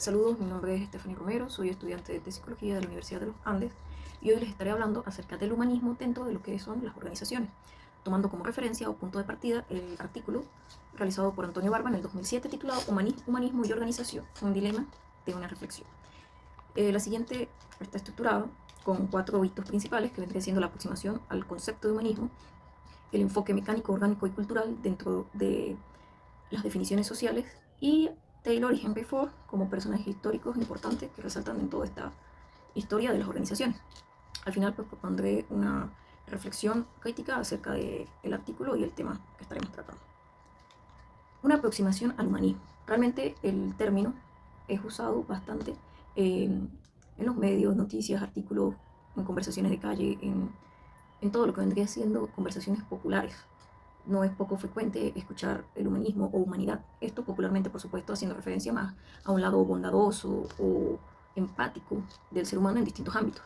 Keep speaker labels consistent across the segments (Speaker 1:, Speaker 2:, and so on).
Speaker 1: Saludos, mi nombre es Stephanie Romero, soy estudiante de Psicología de la Universidad de los Andes y hoy les estaré hablando acerca del humanismo dentro de lo que son las organizaciones, tomando como referencia o punto de partida el artículo realizado por Antonio Barba en el 2007 titulado Humanismo y Organización, un dilema de una reflexión. La siguiente está estructurado con 4 hitos principales que vendría siendo la aproximación al concepto de humanismo, el enfoque mecánico, orgánico y cultural dentro de las definiciones sociales y Taylor y Henry Ford como personajes históricos importantes que resaltan en toda esta historia de las organizaciones. Al final pues propondré una reflexión crítica acerca del artículo y el tema que estaremos tratando. Una aproximación al humanismo. Realmente el término es usado bastante en los medios, noticias, artículos, en conversaciones de calle, en todo lo que vendría siendo conversaciones populares. No es poco frecuente escuchar el humanismo o humanidad. Esto popularmente, por supuesto, haciendo referencia más a un lado bondadoso o empático del ser humano en distintos ámbitos.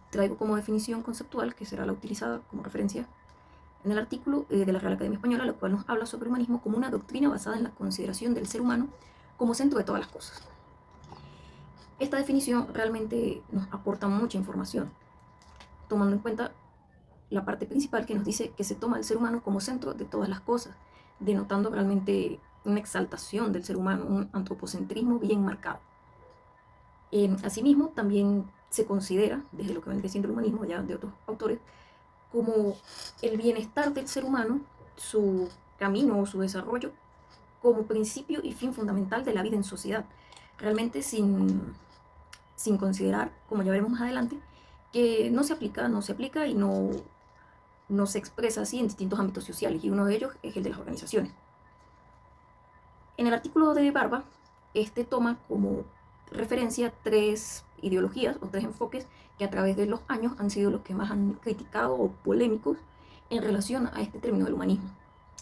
Speaker 1: Traigo como definición conceptual, que será la utilizada como referencia en el artículo de la Real Academia Española, la cual nos habla sobre el humanismo como una doctrina basada en la consideración del ser humano como centro de todas las cosas. Esta definición realmente nos aporta mucha información, tomando en cuenta la parte principal que nos dice que se toma al ser humano como centro de todas las cosas, denotando realmente una exaltación del ser humano, un antropocentrismo bien marcado. Asimismo, también se considera, desde lo que vendría siendo el humanismo ya de otros autores, como el bienestar del ser humano, su camino o su desarrollo, como principio y fin fundamental de la vida en sociedad, realmente sin considerar, como ya veremos más adelante, que no se aplica y no se expresa así en distintos ámbitos sociales, y uno de ellos es el de las organizaciones. En el artículo de Barba, este toma como referencia 3 ideologías o 3 enfoques que a través de los años han sido los que más han criticado o polémicos en relación a este término del humanismo.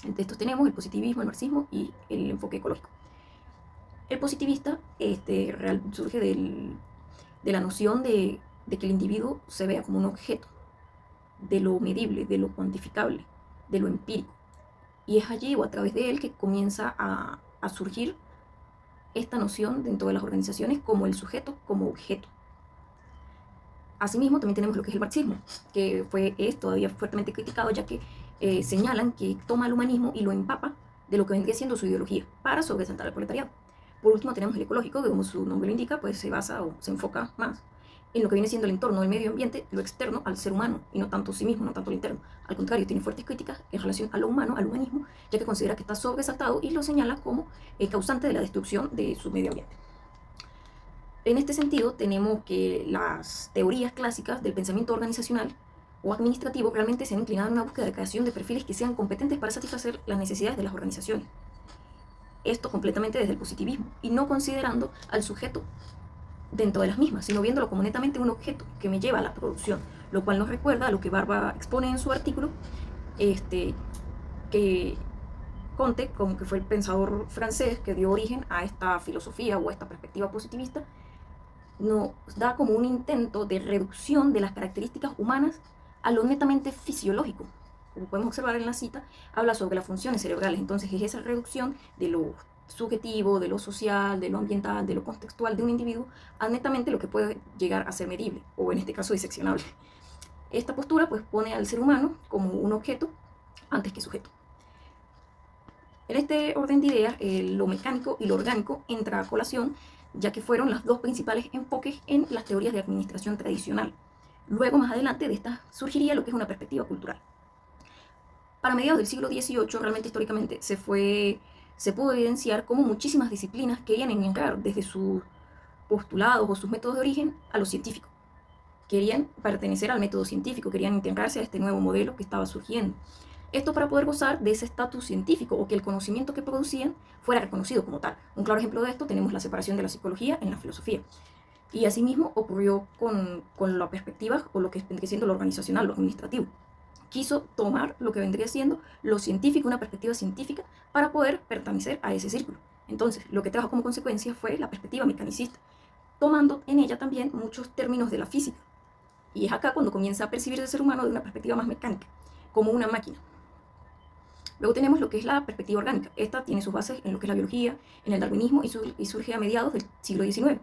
Speaker 1: Entre estos tenemos el positivismo, el marxismo y el enfoque ecológico. El positivista surge de la noción de que el individuo se vea como un objeto, de lo medible, de lo cuantificable, de lo empírico. Y es allí o a través de él que comienza a surgir esta noción dentro de las organizaciones como el sujeto, como objeto. Asimismo, también tenemos lo que es el marxismo, que es todavía fuertemente criticado, ya que señalan que toma el humanismo y lo empapa de lo que vendría siendo su ideología para sobresaltar al proletariado. Por último, tenemos el ecológico, que como su nombre lo indica, pues se basa o se enfoca más en lo que viene siendo el entorno del medio ambiente, lo externo al ser humano, y no tanto sí mismo, no tanto lo interno. Al contrario, tiene fuertes críticas en relación a lo humano, al humanismo, ya que considera que está sobresaltado y lo señala como causante de la destrucción de su medio ambiente. En este sentido, tenemos que las teorías clásicas del pensamiento organizacional o administrativo realmente se han inclinado en una búsqueda de creación de perfiles que sean competentes para satisfacer las necesidades de las organizaciones. Esto completamente desde el positivismo y no considerando al sujeto dentro de las mismas, sino viéndolo como netamente un objeto que me lleva a la producción, lo cual nos recuerda a lo que Barba expone en su artículo, que Comte, como que fue el pensador francés que dio origen a esta filosofía o a esta perspectiva positivista, nos da como un intento de reducción de las características humanas a lo netamente fisiológico. Como podemos observar en la cita, habla sobre las funciones cerebrales, entonces es esa reducción de lo subjetivo, de lo social, de lo ambiental, de lo contextual de un individuo a netamente lo que puede llegar a ser medible, o en este caso diseccionable. Esta postura pues pone al ser humano como un objeto antes que sujeto. En este orden de ideas, lo mecánico y lo orgánico entra a colación, ya que fueron los dos principales enfoques en las teorías de administración tradicional. Luego, más adelante de estas, surgiría lo que es una perspectiva cultural. Para mediados del siglo XVIII, realmente históricamente, se pudo evidenciar cómo muchísimas disciplinas querían enmendar desde sus postulados o sus métodos de origen a lo científico. Querían pertenecer al método científico, querían integrarse a este nuevo modelo que estaba surgiendo. Esto para poder gozar de ese estatus científico o que el conocimiento que producían fuera reconocido como tal. Un claro ejemplo de esto tenemos la separación de la psicología en la filosofía. Y asimismo ocurrió con la perspectiva o lo que vendría siendo lo organizacional, lo administrativo. Quiso tomar lo que vendría siendo lo científico, una perspectiva científica, para poder pertenecer a ese círculo. Entonces, lo que trajo como consecuencia fue la perspectiva mecanicista, tomando en ella también muchos términos de la física. Y es acá cuando comienza a percibir el ser humano de una perspectiva más mecánica, como una máquina. Luego tenemos lo que es la perspectiva orgánica. Esta tiene sus bases en lo que es la biología, en el darwinismo y surge a mediados del siglo XIX.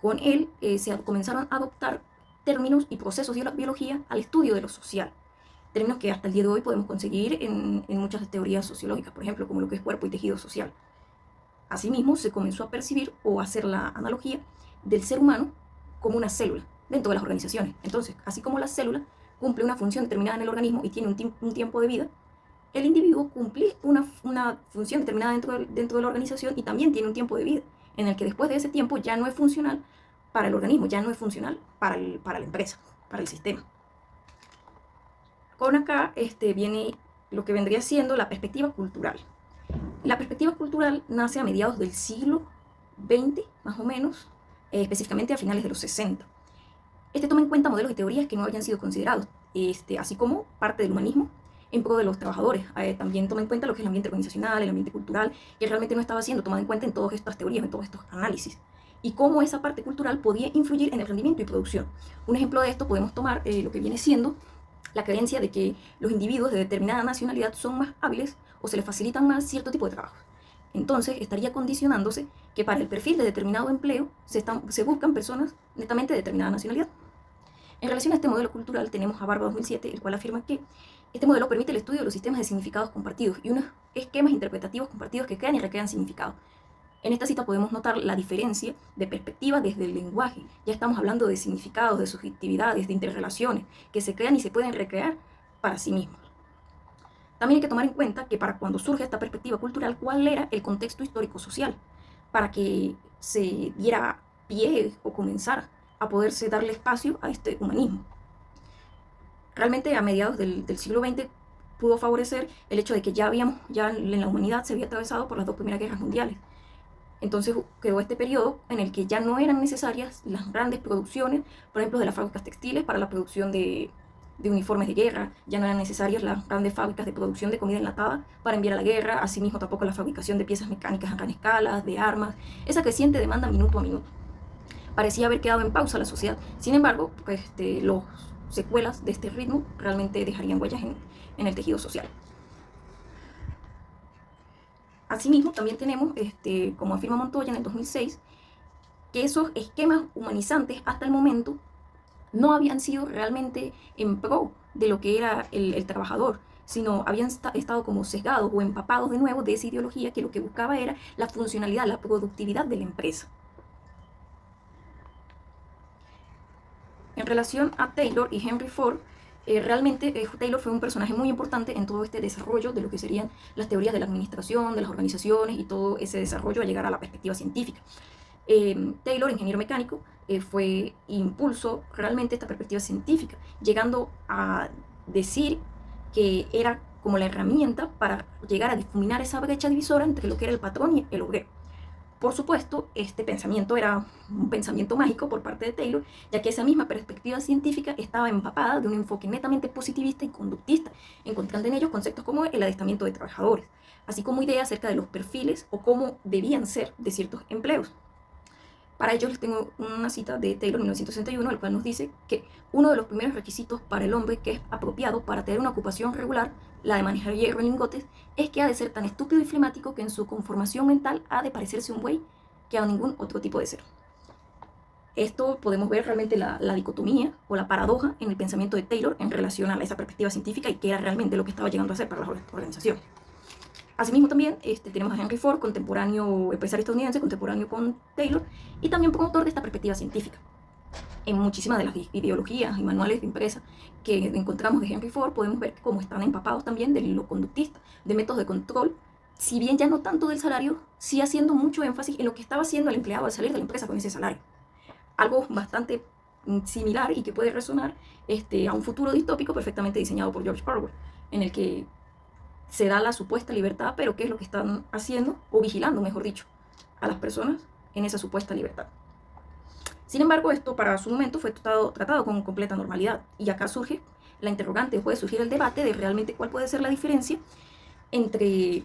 Speaker 1: Con él se comenzaron a adoptar términos y procesos de la biología al estudio de lo social. Términos que hasta el día de hoy podemos conseguir en muchas teorías sociológicas, por ejemplo, como lo que es cuerpo y tejido social. Asimismo, se comenzó a percibir o a hacer la analogía del ser humano como una célula dentro de las organizaciones. Entonces, así como la célula cumple una función determinada en el organismo y tiene un tiempo de vida, el individuo cumple una función determinada dentro de la organización y también tiene un tiempo de vida, en el que después de ese tiempo ya no es funcional para el organismo, ya no es funcional para la empresa, para el sistema. Con acá viene lo que vendría siendo la perspectiva cultural. La perspectiva cultural nace a mediados del siglo XX, más o menos, específicamente a finales de los 60. Toma en cuenta modelos y teorías que no habían sido considerados, así como parte del humanismo en pro de los trabajadores. También toma en cuenta lo que es el ambiente organizacional, el ambiente cultural, que realmente no estaba siendo tomado en cuenta en todas estas teorías, en todos estos análisis, y cómo esa parte cultural podía influir en el rendimiento y producción. Un ejemplo de esto podemos tomar lo que viene siendo la creencia de que los individuos de determinada nacionalidad son más hábiles o se les facilitan más cierto tipo de trabajos. Entonces estaría condicionándose que para el perfil de determinado empleo se buscan personas netamente de determinada nacionalidad. En relación a este modelo cultural tenemos a Barba 2007, el cual afirma que este modelo permite el estudio de los sistemas de significados compartidos y unos esquemas interpretativos compartidos que crean y recrean significado. En esta cita podemos notar la diferencia de perspectiva desde el lenguaje. Ya estamos hablando de significados, de subjetividades, de interrelaciones que se crean y se pueden recrear para sí mismos. También hay que tomar en cuenta que para cuando surge esta perspectiva cultural, ¿cuál era el contexto histórico-social? Para que se diera pie o comenzara a poderse darle espacio a este humanismo. Realmente a mediados del siglo XX pudo favorecer el hecho de que ya en la humanidad se había atravesado por las dos primeras guerras mundiales. Entonces quedó este periodo en el que ya no eran necesarias las grandes producciones, por ejemplo, de las fábricas textiles para la producción de uniformes de guerra, ya no eran necesarias las grandes fábricas de producción de comida enlatada para enviar a la guerra, asimismo tampoco la fabricación de piezas mecánicas a gran escala, de armas, esa creciente demanda minuto a minuto. Parecía haber quedado en pausa la sociedad. Sin embargo, los secuelas de este ritmo realmente dejarían huellas en el tejido social. Asimismo, también tenemos, como afirma Montoya en el 2006, que esos esquemas humanizantes hasta el momento no habían sido realmente en pro de lo que era el trabajador, sino habían estado como sesgados o empapados de nuevo de esa ideología que lo que buscaba era la funcionalidad, la productividad de la empresa. En relación a Taylor y Henry Ford, realmente Taylor fue un personaje muy importante en todo este desarrollo de lo que serían las teorías de la administración, de las organizaciones y todo ese desarrollo a llegar a la perspectiva científica. Taylor, ingeniero mecánico, impulsó realmente esta perspectiva científica, llegando a decir que era como la herramienta para llegar a difuminar esa brecha divisora entre lo que era el patrón y el obrero. Por supuesto, este pensamiento era un pensamiento mágico por parte de Taylor, ya que esa misma perspectiva científica estaba empapada de un enfoque netamente positivista y conductista, encontrando en ellos conceptos como el adiestramiento de trabajadores, así como ideas acerca de los perfiles o cómo debían ser de ciertos empleos. Para ello les tengo una cita de Taylor en 1961, el cual nos dice que uno de los primeros requisitos para el hombre que es apropiado para tener una ocupación regular, la de manejar hierro en lingotes, es que ha de ser tan estúpido y flemático que en su conformación mental ha de parecerse un buey que a ningún otro tipo de ser. Esto podemos ver realmente la dicotomía o la paradoja en el pensamiento de Taylor en relación a esa perspectiva científica y que era realmente lo que estaba llegando a hacer para las organizaciones. Asimismo también tenemos a Henry Ford, contemporáneo, empresario estadounidense, contemporáneo con Taylor, y también promotor de esta perspectiva científica. En muchísimas de las ideologías y manuales de empresa que encontramos de Henry Ford podemos ver cómo están empapados también de lo conductista, de métodos de control, si bien ya no tanto del salario, sí haciendo mucho énfasis en lo que estaba haciendo el empleado al salir de la empresa con ese salario. Algo bastante similar y que puede resonar a un futuro distópico perfectamente diseñado por George Orwell, en el que se da la supuesta libertad, pero ¿qué es lo que están haciendo? O vigilando, mejor dicho, a las personas en esa supuesta libertad. Sin embargo, esto para su momento fue tratado con completa normalidad. Y acá surge la interrogante, puede surgir el debate de realmente cuál puede ser la diferencia entre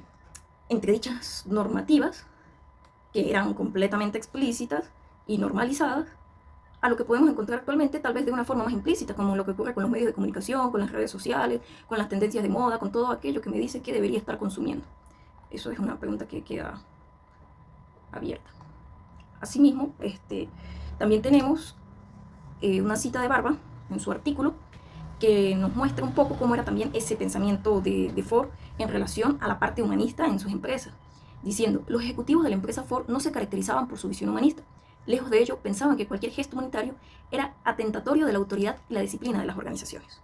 Speaker 1: dichas normativas, que eran completamente explícitas y normalizadas, a lo que podemos encontrar actualmente, tal vez de una forma más implícita, como lo que ocurre con los medios de comunicación, con las redes sociales, con las tendencias de moda, con todo aquello que me dice que debería estar consumiendo. Eso es una pregunta que queda abierta. Asimismo, también tenemos una cita de Barba en su artículo que nos muestra un poco cómo era también ese pensamiento de Ford en relación a la parte humanista en sus empresas, diciendo: los ejecutivos de la empresa Ford no se caracterizaban por su visión humanista. Lejos de ello, pensaban que cualquier gesto humanitario era atentatorio de la autoridad y la disciplina de las organizaciones.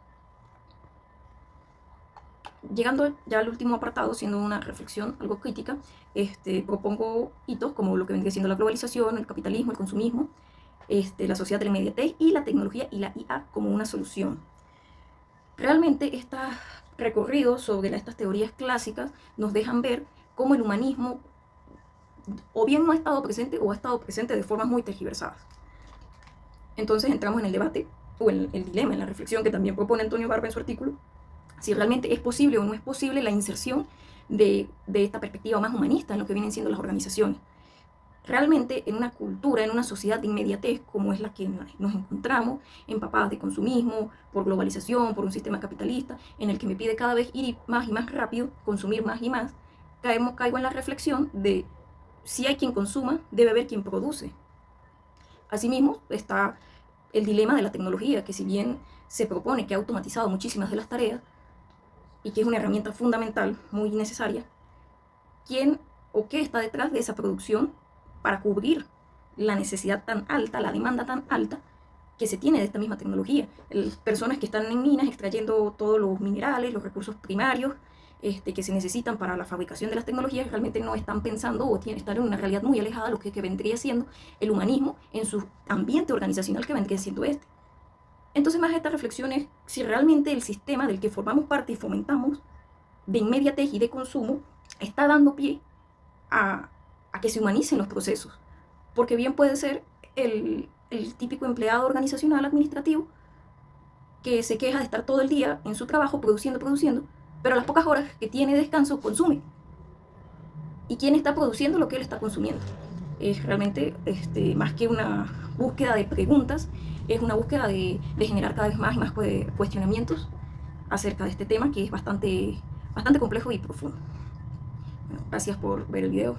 Speaker 1: Llegando ya al último apartado, siendo una reflexión algo crítica, propongo hitos como lo que vendría siendo la globalización, el capitalismo, el consumismo, la sociedad de la inmediatez y la tecnología y la IA como una solución. Realmente estos recorridos sobre estas teorías clásicas nos dejan ver cómo el humanismo o bien no ha estado presente o ha estado presente de formas muy tergiversadas. Entonces entramos en el debate o en el dilema, en la reflexión que también propone Antonio Barba en su artículo, si realmente es posible o no es posible la inserción de esta perspectiva más humanista en lo que vienen siendo las organizaciones. Realmente en una cultura, en una sociedad de inmediatez como es la que nos encontramos, empapadas de consumismo, por globalización, por un sistema capitalista, en el que me pide cada vez ir más y más rápido, consumir más y más, caigo en la reflexión de si hay quien consuma, debe haber quien produce. Asimismo, está el dilema de la tecnología, que si bien se propone que ha automatizado muchísimas de las tareas y que es una herramienta fundamental, muy necesaria, ¿quién o qué está detrás de esa producción para cubrir la necesidad tan alta, la demanda tan alta que se tiene de esta misma tecnología? Personas que están en minas extrayendo todos los minerales, los recursos primarios que se necesitan para la fabricación de las tecnologías, realmente no están pensando o están en una realidad muy alejada de lo que vendría siendo el humanismo en su ambiente organizacional que vendría siendo este. Entonces, más esta reflexión es si realmente el sistema del que formamos parte y fomentamos de inmediatez y de consumo está dando pie a que se humanicen los procesos, porque bien puede ser el típico empleado organizacional administrativo que se queja de estar todo el día en su trabajo produciendo, pero a las pocas horas que tiene descanso consume. ¿Y quién está produciendo lo que él está consumiendo? Es realmente más que una búsqueda de preguntas, es una búsqueda de generar cada vez más y más cuestionamientos acerca de este tema que es bastante complejo y profundo. Bueno, gracias por ver el video.